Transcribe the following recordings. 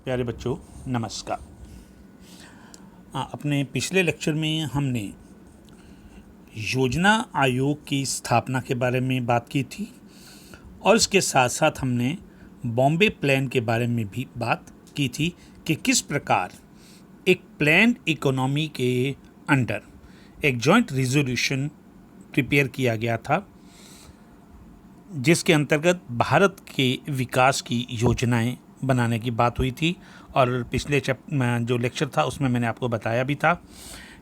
प्यारे बच्चों नमस्कार। अपने पिछले लेक्चर में हमने योजना आयोग की स्थापना के बारे में बात की थी और इसके साथ साथ हमने बॉम्बे प्लान के बारे में भी बात की थी कि किस प्रकार एक प्लान्ड इकोनॉमी के अंडर एक जॉइंट रिजोल्यूशन प्रिपेयर किया गया था जिसके अंतर्गत भारत के विकास की योजनाएं बनाने की बात हुई थी। और पिछले जो लेक्चर था उसमें मैंने आपको बताया भी था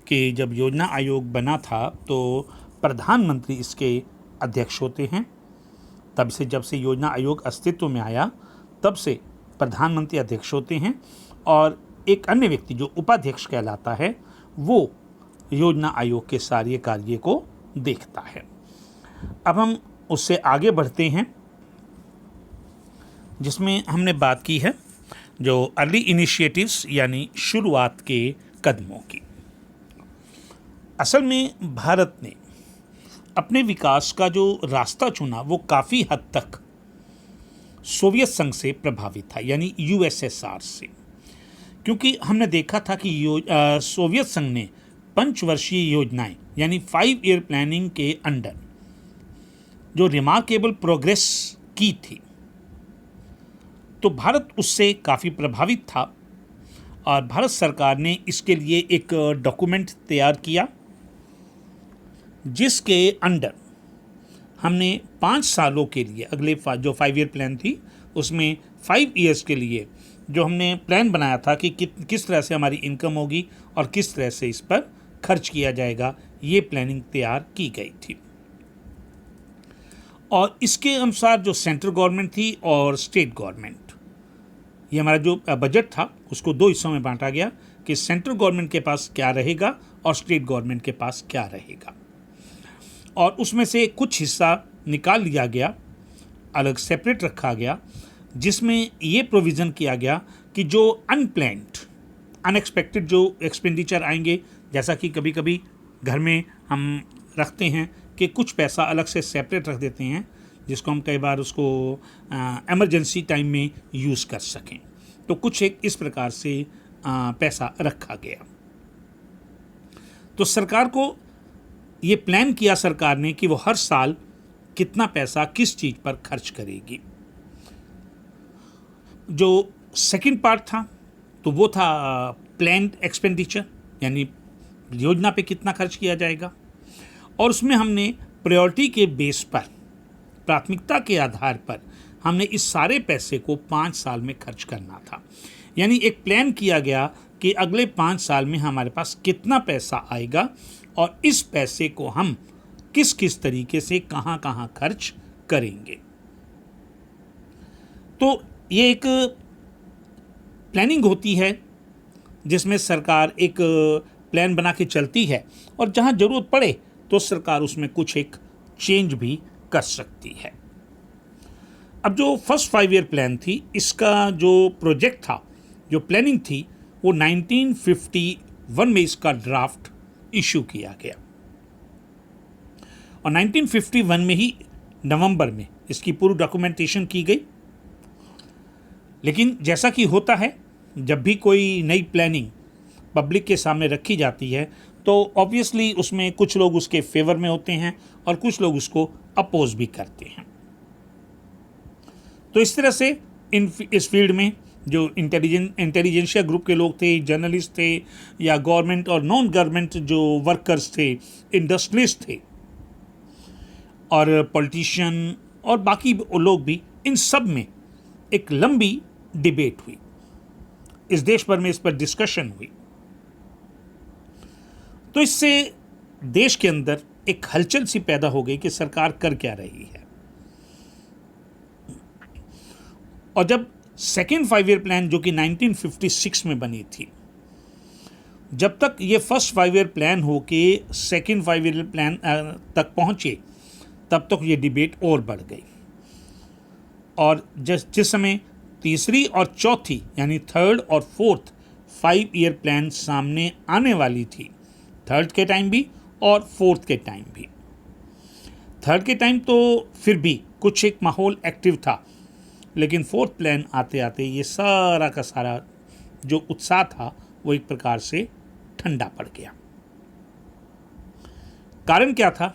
कि जब योजना आयोग बना था तो प्रधानमंत्री इसके अध्यक्ष होते हैं। तब से जब से योजना आयोग अस्तित्व में आया तब से प्रधानमंत्री अध्यक्ष होते हैं और एक अन्य व्यक्ति जो उपाध्यक्ष कहलाता है वो योजना आयोग के सारे कार्य को देखता है। अब हम उससे आगे बढ़ते हैं जिसमें हमने बात की है जो अर्ली इनिशिएटिव्स यानी शुरुआत के कदमों की। असल में भारत ने अपने विकास का जो रास्ता चुना वो काफ़ी हद तक सोवियत संघ से प्रभावित था यानी यूएसएसआर से, क्योंकि हमने देखा था कि सोवियत संघ ने पंचवर्षीय योजनाएं यानी 5 ईयर प्लानिंग के अंडर जो रिमार्केबल प्रोग्रेस की थी तो भारत उससे काफ़ी प्रभावित था और भारत सरकार ने इसके लिए एक डॉक्यूमेंट तैयार किया जिसके अंडर हमने 5 सालों के लिए अगले जो 5 ईयर प्लान थी उसमें 5 ईयर्स के लिए जो हमने प्लान बनाया था कि किस तरह से हमारी इनकम होगी और किस तरह से इस पर खर्च किया जाएगा, ये प्लानिंग तैयार की गई थी। और इसके अनुसार जो सेंट्रल गवर्नमेंट थी और स्टेट गवर्नमेंट, ये हमारा जो बजट था उसको 2 हिस्सों में बांटा गया कि सेंट्रल गवर्नमेंट के पास क्या रहेगा और स्टेट गवर्नमेंट के पास क्या रहेगा। और उसमें से कुछ हिस्सा निकाल लिया गया, अलग सेपरेट रखा गया, जिसमें ये प्रोविज़न किया गया कि जो अनप्लान्ड अनएक्सपेक्टेड जो एक्सपेंडिचर आएंगे, जैसा कि कभी कभी घर में हम रखते हैं कि कुछ पैसा अलग से सेपरेट रख देते हैं जिसको हम कई बार उसको इमरजेंसी टाइम में यूज़ कर सकें, तो कुछ एक इस प्रकार से पैसा रखा गया। तो सरकार को ये प्लान किया सरकार ने कि वो हर साल कितना पैसा किस चीज़ पर खर्च करेगी। जो सेकंड पार्ट था तो वो था प्लान्ड एक्सपेंडिचर यानी योजना पे कितना खर्च किया जाएगा और उसमें हमने प्रायोरिटी के बेस पर, प्राथमिकता के आधार पर हमने इस सारे पैसे को 5 साल में खर्च करना था। यानी एक प्लान किया गया कि अगले 5 साल में हमारे पास कितना पैसा आएगा और इस पैसे को हम किस किस तरीके से कहाँ कहाँ खर्च करेंगे। तो ये एक प्लानिंग होती है जिसमें सरकार एक प्लान बना के चलती है और जहाँ ज़रूरत पड़े तो सरकार उसमें कुछ एक चेंज भी कर सकती है। अब जो फर्स्ट 5 ईयर प्लान थी इसका जो प्रोजेक्ट था, जो प्लानिंग थी, वो 1951 में इसका ड्राफ्ट इशू किया गया और 1951 में ही नवंबर में इसकी पूरी डॉक्यूमेंटेशन की गई। लेकिन जैसा कि होता है जब भी कोई नई प्लानिंग पब्लिक के सामने रखी जाती है तो ऑब्वियसली उसमें कुछ लोग उसके फेवर में होते हैं और कुछ लोग उसको अपोज भी करते हैं। तो इस तरह से इस फील्ड में जो इंटेलिजेंशिया ग्रुप के लोग थे, जर्नलिस्ट थे या गवर्नमेंट और नॉन गवर्नमेंट जो वर्कर्स थे, इंडस्ट्रियलिस्ट थे और पॉलिटिशियन और बाकी लोग भी, इन सब में एक लंबी डिबेट हुई, इस देश भर में इस पर डिस्कशन हुई। तो इससे देश के अंदर एक हलचल सी पैदा हो गई कि सरकार कर क्या रही है। और जब सेकेंड 5 ईयर प्लान जो कि 1956 में बनी थी, जब तक ये फर्स्ट 5 ईयर प्लान हो के सेकेंड 5 ईयर प्लान तक पहुंचे तब तक ये डिबेट और बढ़ गई और जिस समय तीसरी और चौथी यानी थर्ड और फोर्थ 5 ईयर प्लान सामने आने वाली थी, थर्ड के टाइम भी और फोर्थ के टाइम भी। थर्ड के टाइम तो फिर भी कुछ एक माहौल एक्टिव था, लेकिन फोर्थ प्लान आते आते ये सारा का सारा जो उत्साह था वो एक प्रकार से ठंडा पड़ गया। कारण क्या था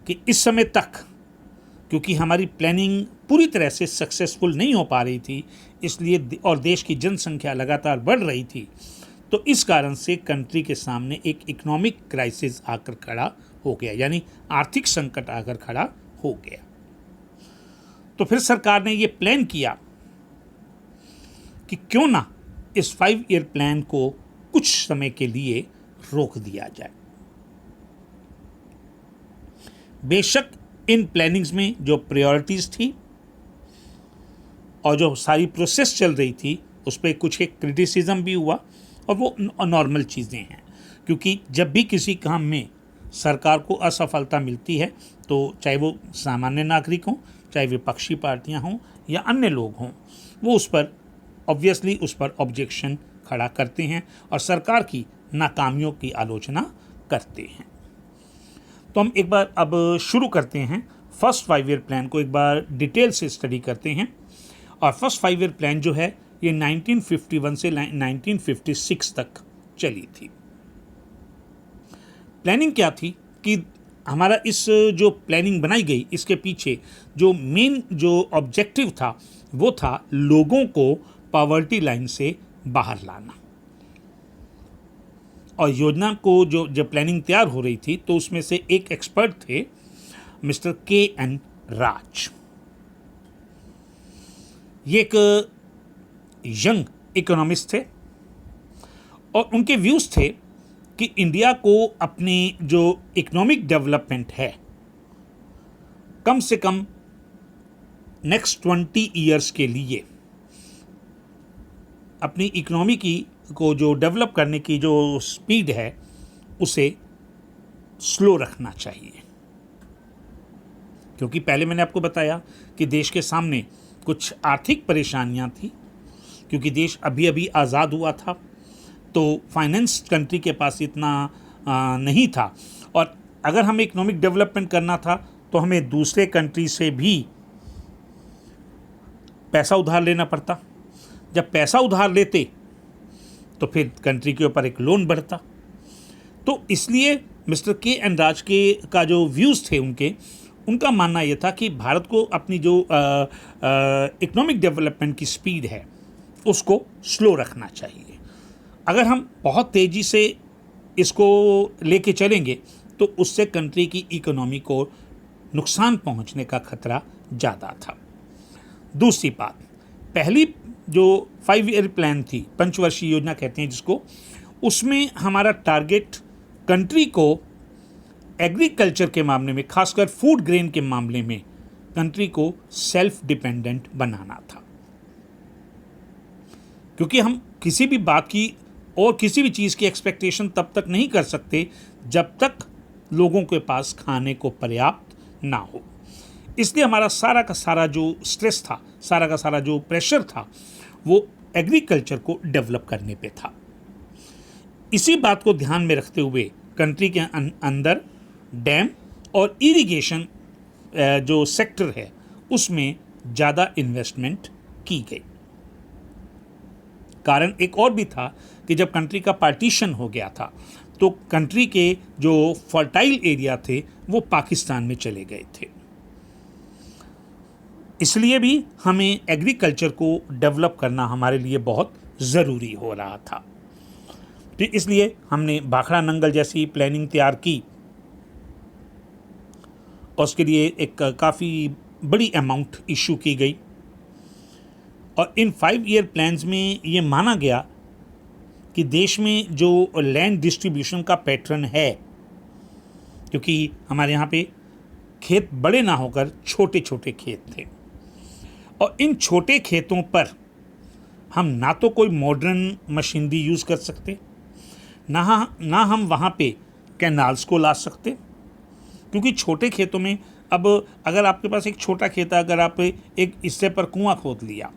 कि इस समय तक क्योंकि हमारी प्लानिंग पूरी तरह से सक्सेसफुल नहीं हो पा रही थी, इसलिए और देश की जनसंख्या लगातार बढ़ रही थी, तो इस कारण से कंट्री के सामने एक इकोनॉमिक क्राइसिस आकर खड़ा हो गया, यानी आर्थिक संकट आकर खड़ा हो गया। तो फिर सरकार ने ये प्लान किया कि क्यों ना इस 5 ईयर प्लान को कुछ समय के लिए रोक दिया जाए। बेशक इन प्लानिंग्स में जो प्रायोरिटीज थी और जो सारी प्रोसेस चल रही थी उस पर कुछ एक क्रिटिसिज्म भी हुआ, और वो नॉर्मल चीज़ें हैं, क्योंकि जब भी किसी काम में सरकार को असफलता मिलती है तो चाहे वो सामान्य नागरिक हों, चाहे विपक्षी पार्टियां हों या अन्य लोग हों, वो उस पर ऑब्वियसली उस पर ऑब्जेक्शन खड़ा करते हैं और सरकार की नाकामियों की आलोचना करते हैं। तो हम एक बार अब शुरू करते हैं फर्स्ट 5 ईयर प्लान को एक बार डिटेल से स्टडी करते हैं। और फर्स्ट 5 ईयर प्लान जो है ये 1951 से 1956 तक चली थी। प्लानिंग क्या थी कि हमारा इस जो प्लानिंग बनाई गई इसके पीछे जो मेन जो ऑब्जेक्टिव था वो था लोगों को पॉवर्टी लाइन से बाहर लाना। और योजना को जो जब प्लानिंग तैयार हो रही थी तो उसमें से एक एक्सपर्ट थे मिस्टर के.एन. राज। ये एक यंग इकोनॉमिस्ट थे और उनके व्यूज थे कि इंडिया को अपनी जो इकोनॉमिक डेवलपमेंट है कम से कम नेक्स्ट 20 ईयर्स के लिए अपनी इकोनॉमी को जो डेवलप करने की जो स्पीड है उसे स्लो रखना चाहिए। क्योंकि पहले मैंने आपको बताया कि देश के सामने कुछ आर्थिक परेशानियां थी, क्योंकि देश अभी अभी आज़ाद हुआ था तो फाइनेंस कंट्री के पास इतना नहीं था, और अगर हमें इकोनॉमिक डेवलपमेंट करना था तो हमें दूसरे कंट्री से भी पैसा उधार लेना पड़ता। जब पैसा उधार लेते तो फिर कंट्री के ऊपर एक लोन बढ़ता। तो इसलिए मिस्टर के.एन. राज के का जो व्यूज़ थे उनका मानना यह था कि भारत को अपनी जो इकोनॉमिक डेवलपमेंट की स्पीड है उसको स्लो रखना चाहिए। अगर हम बहुत तेज़ी से इसको लेके चलेंगे तो उससे कंट्री की इकोनॉमी को नुकसान पहुंचने का खतरा ज़्यादा था। दूसरी बात, पहली जो 5 ईयर प्लान थी, पंचवर्षीय योजना कहते हैं जिसको, उसमें हमारा टारगेट कंट्री को एग्रीकल्चर के मामले में, खासकर फूड ग्रेन के मामले में कंट्री को सेल्फ डिपेंडेंट बनाना था। क्योंकि हम किसी भी बात की और किसी भी चीज़ की एक्सपेक्टेशन तब तक नहीं कर सकते जब तक लोगों के पास खाने को पर्याप्त ना हो। इसलिए हमारा सारा का सारा जो स्ट्रेस था, सारा का सारा जो प्रेशर था, वो एग्रीकल्चर को डेवलप करने पे था। इसी बात को ध्यान में रखते हुए कंट्री के अंदर डैम और इरिगेशन जो सेक्टर है उसमें ज़्यादा इन्वेस्टमेंट की गई। कारण एक और भी था कि जब कंट्री का पार्टीशन हो गया था तो कंट्री के जो फर्टाइल एरिया थे वो पाकिस्तान में चले गए थे। इसलिए भी हमें एग्रीकल्चर को डेवलप करना हमारे लिए बहुत ज़रूरी हो रहा था। तो इसलिए हमने भाखड़ा नंगल जैसी प्लानिंग तैयार की और उसके लिए एक काफ़ी बड़ी अमाउंट इशू की गई। और इन 5 ईयर प्लान्स में ये माना गया कि देश में जो लैंड डिस्ट्रीब्यूशन का पैटर्न है, क्योंकि हमारे यहाँ पे खेत बड़े ना होकर छोटे छोटे खेत थे, और इन छोटे खेतों पर हम ना तो कोई मॉडर्न मशीनरी यूज़ कर सकते, ना हम वहाँ पे कैनाल्स को ला सकते, क्योंकि छोटे खेतों में अब अगर आपके पास एक छोटा खेत है, अगर आप एक हिस्से पर कुआं खोद लिया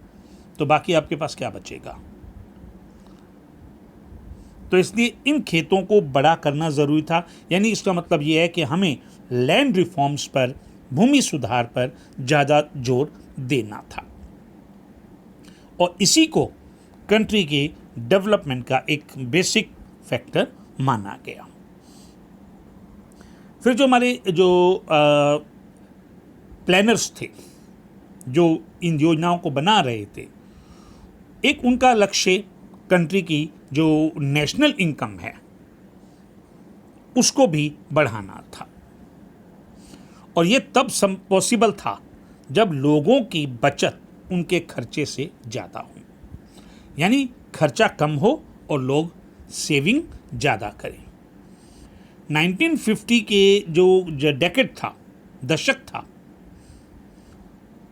तो बाकी आपके पास क्या बचेगा। तो इसलिए इन खेतों को बड़ा करना ज़रूरी था। यानी इसका मतलब ये है कि हमें लैंड रिफॉर्म्स पर, भूमि सुधार पर ज़्यादा जोर देना था। और इसी को कंट्री के डेवलपमेंट का एक बेसिक फैक्टर माना गया। फिर जो हमारे जो प्लानर्स थे, जो इन योजनाओं को बना रहे थे, एक उनका लक्ष्य कंट्री की जो नेशनल इनकम है उसको भी बढ़ाना था। और ये तब पॉसिबल था जब लोगों की बचत उनके खर्चे से ज़्यादा हो, यानी खर्चा कम हो और लोग सेविंग ज़्यादा करें। 1950 के जो डेकेड था, दशक था,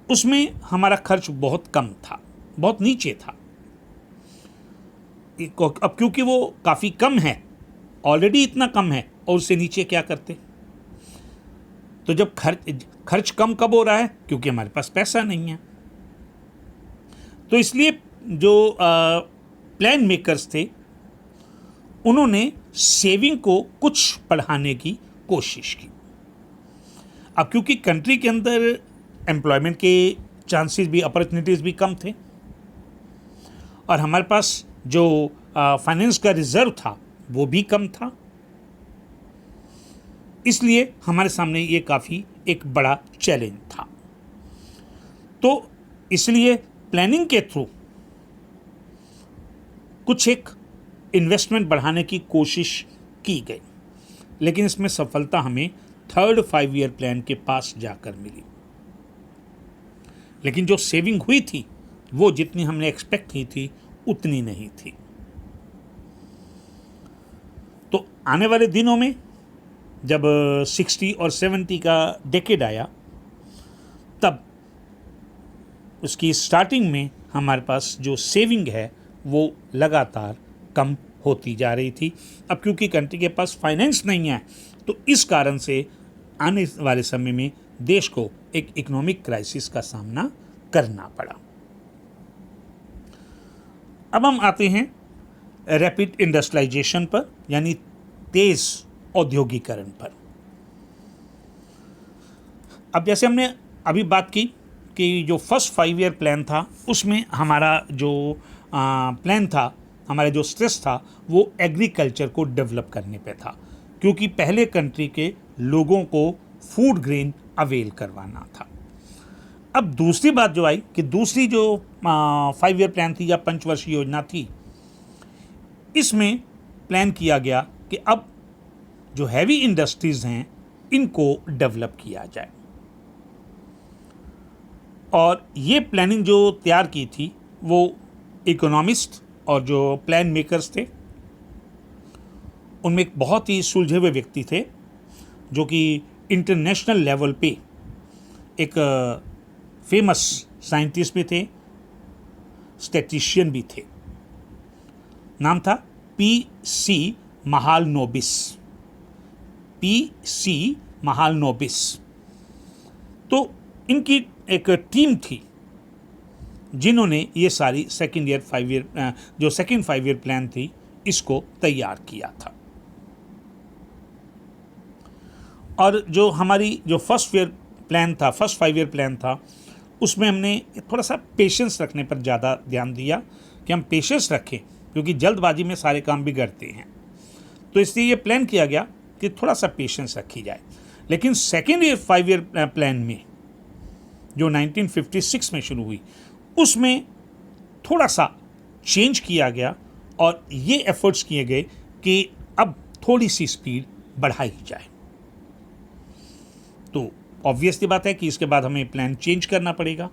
उसमें हमारा खर्च बहुत कम था, बहुत नीचे था। अब क्योंकि वो काफ़ी कम है, ऑलरेडी इतना कम है, और उससे नीचे क्या करते? तो जब खर्च कम कब हो रहा है? क्योंकि हमारे पास पैसा नहीं है। तो इसलिए जो प्लान मेकर्स थे उन्होंने सेविंग को कुछ बढ़ाने की कोशिश की। अब क्योंकि कंट्री के अंदर एम्प्लॉयमेंट के चांसेस भी, अपॉर्चुनिटीज़ भी कम थे, और हमारे पास जो फाइनेंस का रिजर्व था वो भी कम था, इसलिए हमारे सामने ये काफ़ी एक बड़ा चैलेंज था। तो इसलिए प्लानिंग के थ्रू कुछ एक इन्वेस्टमेंट बढ़ाने की कोशिश की गई, लेकिन इसमें सफलता हमें थर्ड 5 ईयर प्लान के पास जाकर मिली। लेकिन जो सेविंग हुई थी वो जितनी हमने एक्सपेक्ट की थी उतनी नहीं थी। तो आने वाले दिनों में जब 60 और 70 का डेकेड आया, तब उसकी स्टार्टिंग में हमारे पास जो सेविंग है वो लगातार कम होती जा रही थी। अब क्योंकि कंट्री के पास फाइनेंस नहीं है, तो इस कारण से आने वाले समय में देश को एक इकोनॉमिक क्राइसिस का सामना करना पड़ा। अब हम आते हैं रैपिड इंडस्ट्रियलाइजेशन पर, यानी तेज औद्योगिकरण पर। अब जैसे हमने अभी बात की कि जो फर्स्ट 5 ईयर प्लान था उसमें हमारा जो प्लान था, हमारा जो स्ट्रेस था वो एग्रीकल्चर को डेवलप करने पे था, क्योंकि पहले कंट्री के लोगों को फूड ग्रेन अवेल करवाना था। अब दूसरी बात जो आई कि दूसरी जो 5 ईयर प्लान थी या पंचवर्षीय योजना थी, इसमें प्लान किया गया कि अब जो हैवी इंडस्ट्रीज़ हैं इनको डेवलप किया जाए। और ये प्लानिंग जो तैयार की थी वो इकोनॉमिस्ट और जो प्लान मेकर्स थे उनमें एक बहुत ही सुलझे हुए व्यक्ति थे, जो कि इंटरनेशनल लेवल पे एक फेमस साइंटिस्ट भी थे, स्टैटिस्टिशियन भी थे। नाम था P.C. महालनोबिस। P.C. महालनोबिस। तो इनकी एक टीम थी जिन्होंने ये सारी सेकेंड 5 ईयर प्लान थी इसको तैयार किया था। और जो हमारी जो फर्स्ट 5 ईयर प्लान था, उसमें हमने थोड़ा सा पेशेंस रखने पर ज़्यादा ध्यान दिया कि हम पेशेंस रखें, क्योंकि जल्दबाजी में सारे काम बिगड़ते हैं। तो इसलिए ये प्लान किया गया कि थोड़ा सा पेशेंस रखी जाए। लेकिन सेकेंड 5 ईयर प्लान में जो 1956 में शुरू हुई, उसमें थोड़ा सा चेंज किया गया और ये एफर्ट्स किए गए कि अब थोड़ी सी स्पीड बढ़ाई जाए। तो ऑब्वियसली बात है कि इसके बाद हमें प्लान चेंज करना पड़ेगा।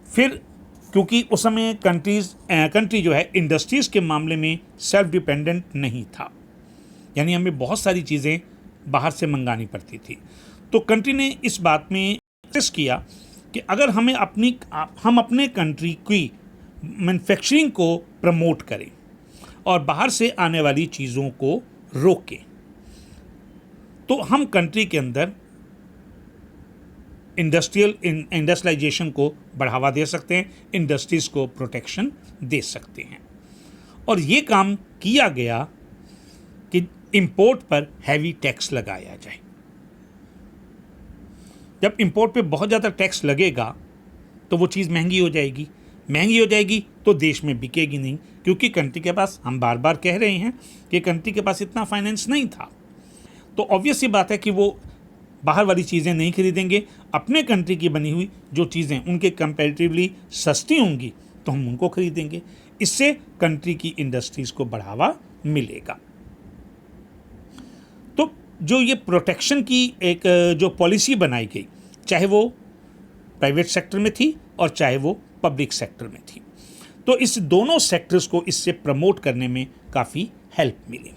फिर क्योंकि उस समय कंट्री जो है इंडस्ट्रीज़ के मामले में सेल्फ डिपेंडेंट नहीं था, यानी हमें बहुत सारी चीज़ें बाहर से मंगानी पड़ती थी। तो कंट्री ने इस बात में इंसिस्ट किया कि अगर हम अपने कंट्री की मैन्युफैक्चरिंग को प्रमोट करें और बाहर से आने वाली चीज़ों को रोकें, तो हम कंट्री के अंदर इंडस्ट्रियलाइजेशन को बढ़ावा दे सकते हैं, इंडस्ट्रीज़ को प्रोटेक्शन दे सकते हैं। और ये काम किया गया कि इंपोर्ट पर हैवी टैक्स लगाया जाए। जब इंपोर्ट पे बहुत ज़्यादा टैक्स लगेगा तो वो चीज़ महंगी हो जाएगी, महंगी हो जाएगी तो देश में बिकेगी नहीं, क्योंकि कंट्री के पास, हम बार बार कह रहे हैं कि कंट्री के पास इतना फाइनेंस नहीं था। तो ऑब्वियस सी बात है कि वो बाहर वाली चीज़ें नहीं खरीदेंगे। अपने कंट्री की बनी हुई जो चीज़ें उनके कंपैरेटिवली सस्ती होंगी तो हम उनको खरीदेंगे। इससे कंट्री की इंडस्ट्रीज़ को बढ़ावा मिलेगा। तो जो ये प्रोटेक्शन की एक जो पॉलिसी बनाई गई, चाहे वो प्राइवेट सेक्टर में थी और चाहे वो पब्लिक सेक्टर में थी, तो इस दोनों सेक्टर्स को इससे प्रमोट करने में काफ़ी हेल्प मिली।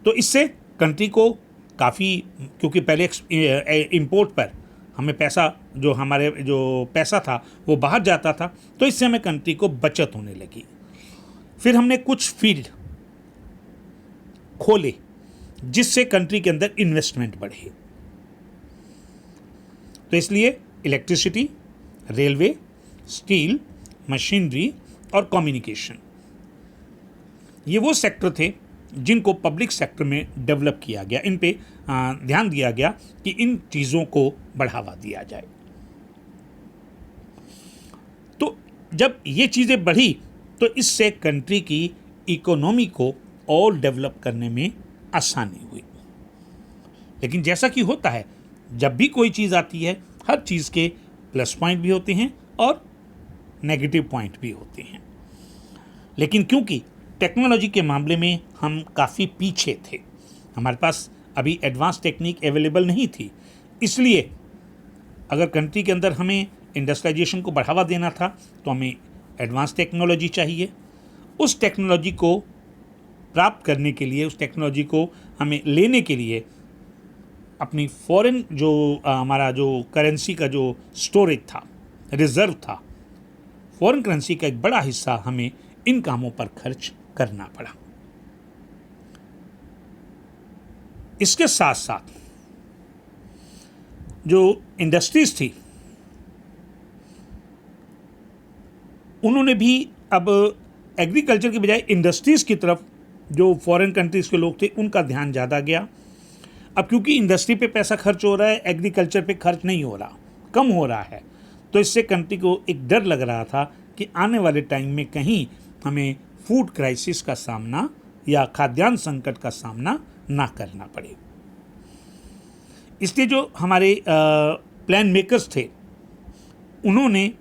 तो इससे कंट्री को काफ़ी, क्योंकि पहले इंपोर्ट पर हमें पैसा, जो हमारे जो पैसा था वो बाहर जाता था, तो इससे हमें कंट्री को बचत होने लगी। फिर हमने कुछ फील्ड खोले जिससे कंट्री के अंदर इन्वेस्टमेंट बढ़े। तो इसलिए इलेक्ट्रिसिटी, रेलवे, स्टील, मशीनरी और कम्युनिकेशन, ये वो सेक्टर थे जिनको पब्लिक सेक्टर में डेवलप किया गया। इन पे ध्यान दिया गया कि इन चीज़ों को बढ़ावा दिया जाए। तो जब ये चीज़ें बढ़ी तो इससे कंट्री की इकोनॉमी को और डेवलप करने में आसानी हुई। लेकिन जैसा कि होता है, जब भी कोई चीज़ आती है, हर चीज़ के प्लस पॉइंट भी होते हैं और नेगेटिव पॉइंट भी होते हैं। लेकिन क्योंकि टेक्नोलॉजी के मामले में हम काफ़ी पीछे थे, हमारे पास अभी एडवांस टेक्निक अवेलेबल नहीं थी, इसलिए अगर कंट्री के अंदर हमें इंडस्ट्रियलाइजेशन को बढ़ावा देना था तो हमें एडवांस टेक्नोलॉजी चाहिए। उस टेक्नोलॉजी को प्राप्त करने के लिए, उस टेक्नोलॉजी को हमें लेने के लिए अपनी फॉरेन जो हमारा जो करेंसी का जो स्टोरेज था, रिजर्व था, फॉरेन करेंसी का एक बड़ा हिस्सा हमें इन कामों पर खर्च करना पड़ा। इसके साथ साथ जो इंडस्ट्रीज थी उन्होंने भी अब एग्रीकल्चर की बजाय इंडस्ट्रीज की तरफ, जो फॉरेन कंट्रीज के लोग थे उनका ध्यान ज़्यादा गया। अब क्योंकि इंडस्ट्री पे पैसा खर्च हो रहा है, एग्रीकल्चर पे खर्च नहीं हो रहा, कम हो रहा है, तो इससे कंट्री को एक डर लग रहा था कि आने वाले टाइम में कहीं हमें फूड क्राइसिस का सामना या खाद्यान्न संकट का सामना ना करना पड़े। इसलिए जो हमारे प्लान मेकर्स थे उन्होंने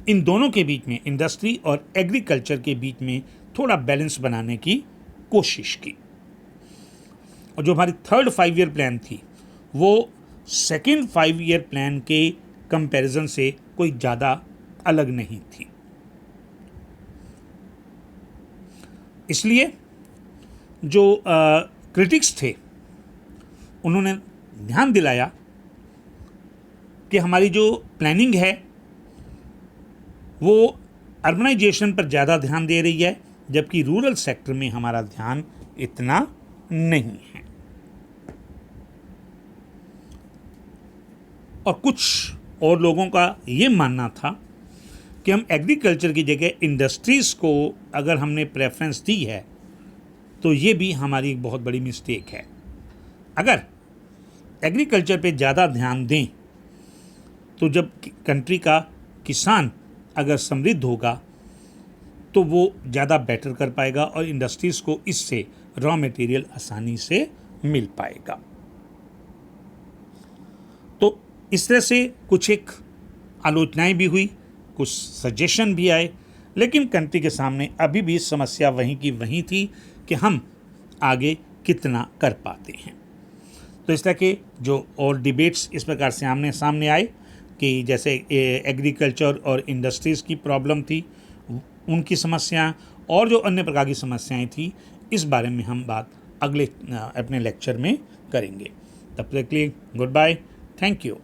इन दोनों के बीच में, इंडस्ट्री और एग्रीकल्चर के बीच में थोड़ा बैलेंस बनाने की कोशिश की। और जो हमारी थर्ड 5 ईयर प्लान थी वो सेकेंड 5 ईयर प्लान के कंपैरिजन से कोई ज़्यादा अलग नहीं थी। इसलिए जो क्रिटिक्स थे उन्होंने ध्यान दिलाया कि हमारी जो प्लानिंग है वो अर्बनाइजेशन पर ज़्यादा ध्यान दे रही है, जबकि रूरल सेक्टर में हमारा ध्यान इतना नहीं है। और कुछ और लोगों का ये मानना था कि हम एग्रीकल्चर की जगह इंडस्ट्रीज़ को अगर हमने प्रेफरेंस दी है तो ये भी हमारी एक बहुत बड़ी मिस्टेक है। अगर एग्रीकल्चर पे ज़्यादा ध्यान दें तो जब कंट्री का किसान अगर समृद्ध होगा तो वो ज़्यादा बेटर कर पाएगा और इंडस्ट्रीज़ को इससे रॉ मटेरियल आसानी से मिल पाएगा। तो इस तरह से कुछ एक आलोचनाएं भी हुई, कुछ सजेशन भी आए, लेकिन कंट्री के सामने अभी भी समस्या वहीं की वहीं थी कि हम आगे कितना कर पाते हैं। तो इस तरह के जो और डिबेट्स इस प्रकार से आमने सामने आए कि जैसे एग्रीकल्चर और इंडस्ट्रीज़ की प्रॉब्लम थी, उनकी समस्याएं और जो अन्य प्रकार की समस्याएं थी, इस बारे में हम बात अगले अपने लेक्चर में करेंगे। तब तक के लिए गुड बाय, थैंक यू।